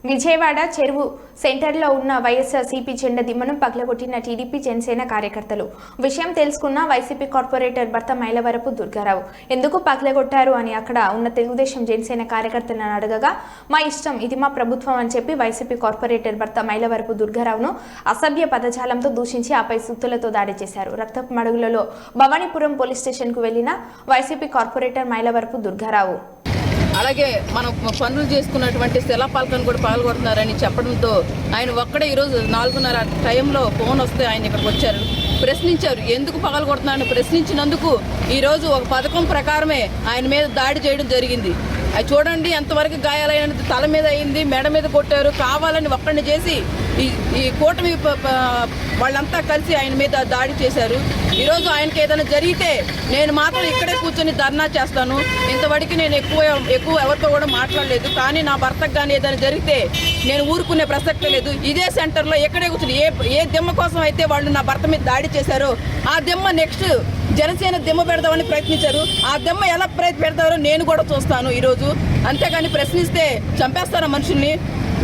విజయవాడ చెరువు సెంటర్లో ఉన్న వైఎస్ఆర్సీపీ జెండా దిమ్మను పగలగొట్టిన టీడీపీ జనసేన కార్యకర్తలు. విషయం తెలుసుకున్న వైసీపీ కార్పొరేటర్ భర్త మైలవరపు దుర్గారావు ఎందుకు పగలగొట్టారు అని అక్కడ ఉన్న తెలుగుదేశం జనసేన కార్యకర్తలను అడగగా, మా ఇష్టం, ఇది మా ప్రభుత్వం అని చెప్పి వైసీపీ కార్పొరేటర్ భర్త మైలవరపు దుర్గారావును అసభ్య పదజాలంతో దూషించి ఆపై సుత్తులతో దాడి చేశారు. రక్తపు మడుగులలో భవానీపురం పోలీస్ స్టేషన్కు వెళ్లిన వైసీపీ కార్పొరేటర్ మైలవరపు దుర్గారావు అలాగే మనం పనులు చేసుకున్నటువంటి శిలాపాలకను కూడా పగలగొడుతున్నారని చెప్పడంతో ఆయన ఒక్కడే ఈరోజు 4:30 టైంలో ఫోన్ వస్తే ఆయన ఇక్కడికి వచ్చారు, ప్రశ్నించారు. ఎందుకు పగలగొడుతున్నారని ప్రశ్నించినందుకు ఈరోజు ఒక పథకం ప్రకారమే ఆయన మీద దాడి చేయడం జరిగింది. అది చూడండి ఎంతవరకు గాయాలైనది, తల మీద అయింది, మెడ మీద కొట్టారు, కావాలని ఒక్కడిని చేసి ఈ కూటమి వాళ్ళంతా కలిసి ఆయన మీద దాడి చేశారు. ఈరోజు ఆయనకి ఏదైనా జరిగితే నేను మాత్రం ఇక్కడే కూర్చొని ధర్నా చేస్తాను. ఇంతవరకు నేను ఎక్కువ ఎవరితో కూడా మాట్లాడలేదు. కానీ నా భర్తకు కానీ ఏదైనా జరిగితే నేను ఊరుకునే ప్రసక్తే లేదు. ఇదే సెంటర్లో ఎక్కడే కూర్చొని ఏ దిమ్మ కోసం అయితే వాళ్ళు నా భర్త మీద దాడి చేశారో ఆ దిమ్మ నెక్స్ట్ జనసేన దిమ్మ పెడదామని ప్రయత్నించారు. ఆ దిమ్మ ఎలా పెడతారో నేను కూడా చూస్తాను ఈరోజు. అంతేగాని ప్రశ్నిస్తే చంపేస్తారా మనుషుల్ని?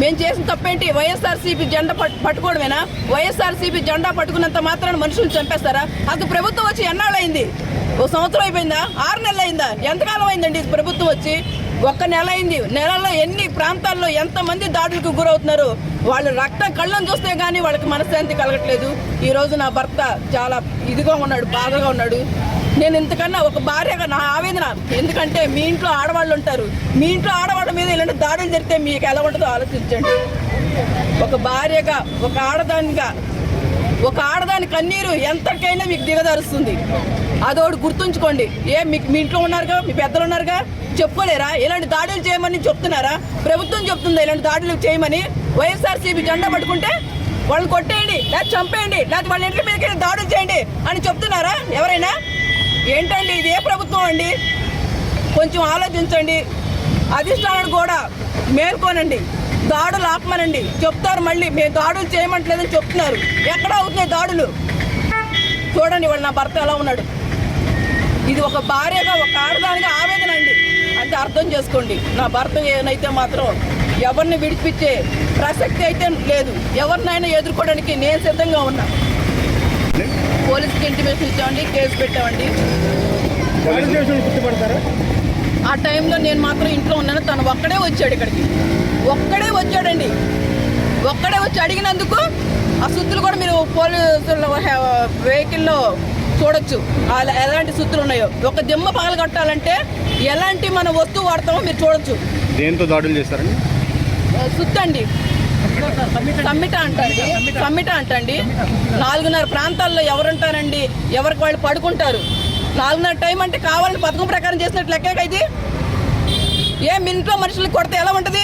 మేము చేసిన తప్పేంటి? వైఎస్ఆర్సీపీ జెండా పట్టుకోవడమేనా? వైఎస్ఆర్సీపీ జెండా పట్టుకున్నంత మాత్రాన మనుషులు చంపేస్తారా? అసలు ప్రభుత్వం వచ్చి ఎన్నాళ్ళు అయింది? 1 సంవత్సరం అయిపోయిందా? 6 నెలలు అయిందా? ఎంతకాలం అయిందండి ప్రభుత్వం వచ్చి? 1 నెల అయింది. నెలలో ఎన్ని ప్రాంతాల్లో ఎంతమంది దాడులకు గురవుతున్నారు? వాళ్ళు రక్తం కళ్ళను చూస్తే కానీ వాళ్ళకి మనశ్శాంతి కలగట్లేదు. ఈరోజు నా భర్త చాలా ఇదిగా ఉన్నాడు, బాధగా ఉన్నాడు. నేను ఇంతకన్నా ఒక భార్యగా నా ఆవేదన. ఎందుకంటే మీ ఇంట్లో ఆడవాళ్ళు ఉంటారు, మీ ఇంట్లో ఆడవాళ్ళ మీద ఇలాంటి దాడులు జరిగితే మీకు ఎలా ఉంటుందో ఆలోచించండి. ఒక భార్యగా, ఒక ఆడదానిగా, ఒక ఆడదాని కన్నీరు ఎంతకైనా మీకు దిగదారుస్తుంది. అదోడు గుర్తుంచుకోండి. మీ ఇంట్లో ఉన్నారుగా, మీ పెద్దలు ఉన్నారుగా, చెప్పుకోలేరా? ఇలాంటి దాడులు చేయమని చెప్తున్నారా? ప్రభుత్వం చెప్తుందా ఇలాంటి దాడులు చేయమని? వైఎస్ఆర్సీపీ జెండా పట్టుకుంటే వాళ్ళని కొట్టేయండి, లేదా చంపేయండి, లేదా వాళ్ళ ఇంటి మీదకి దాడులు చేయండి అని చెప్తున్నారా ఎవరైనా? ఏంటండి ఇది? ఏ ప్రభుత్వం అండి? కొంచెం ఆలోచించండి. అధిష్టానాన్ని కూడా మేల్కోనండి, దాడులు ఆపమనండి. చెప్తారు మళ్ళీ మేము దాడులు చేయమంటలేదని చెప్తున్నారు. ఎక్కడ అవుతున్నాయి దాడులు? చూడండి వాళ్ళు నా భర్త ఎలా ఉన్నాడు. ఇది ఒక భార్యగా, ఒక ఆడదానిగా ఆవేదన అండి. అంటే అర్థం చేసుకోండి. నా భర్త ఏనైతే మాత్రం ఎవరిని విడిపించే ప్రసక్తి అయితే లేదు. ఎవరినైనా ఎదుర్కోవడానికి నేను సిద్ధంగా ఉన్నా. పోలీసుకి ఇంటిమేషన్ ఇచ్చామండి, కేసు పెట్టామండి. ఆ టైంలో నేను మాత్రం ఇంట్లో ఉన్నాను. తను ఒక్కడే వచ్చాడు ఇక్కడికి, ఒక్కడే వచ్చాడండి. ఒక్కడే వచ్చి అడిగినందుకు ఆ సుత్తులు కూడా మీరు పోలీసుల వెహికల్లో చూడొచ్చు ఎలాంటి సుత్తులు ఉన్నాయో. ఒక దిమ్మ పగలు కట్టాలంటే ఎలాంటి మన వస్తువు వాడతామో మీరు చూడొచ్చు. దేంతో దాడులు చేస్తారండి? సుత్తండి, సమ్మిట అంటండి. 4:30 ప్రాంతాల్లో ఎవరుంటారండి? ఎవరికి వాళ్ళు పడుకుంటారు. 4:30 టైం అంటే కావాలని పథకం ప్రకారం చేసినట్టు లెక్క. ఇది ఇంట్లో మనుషులకు కొడితే ఎలా ఉంటుంది?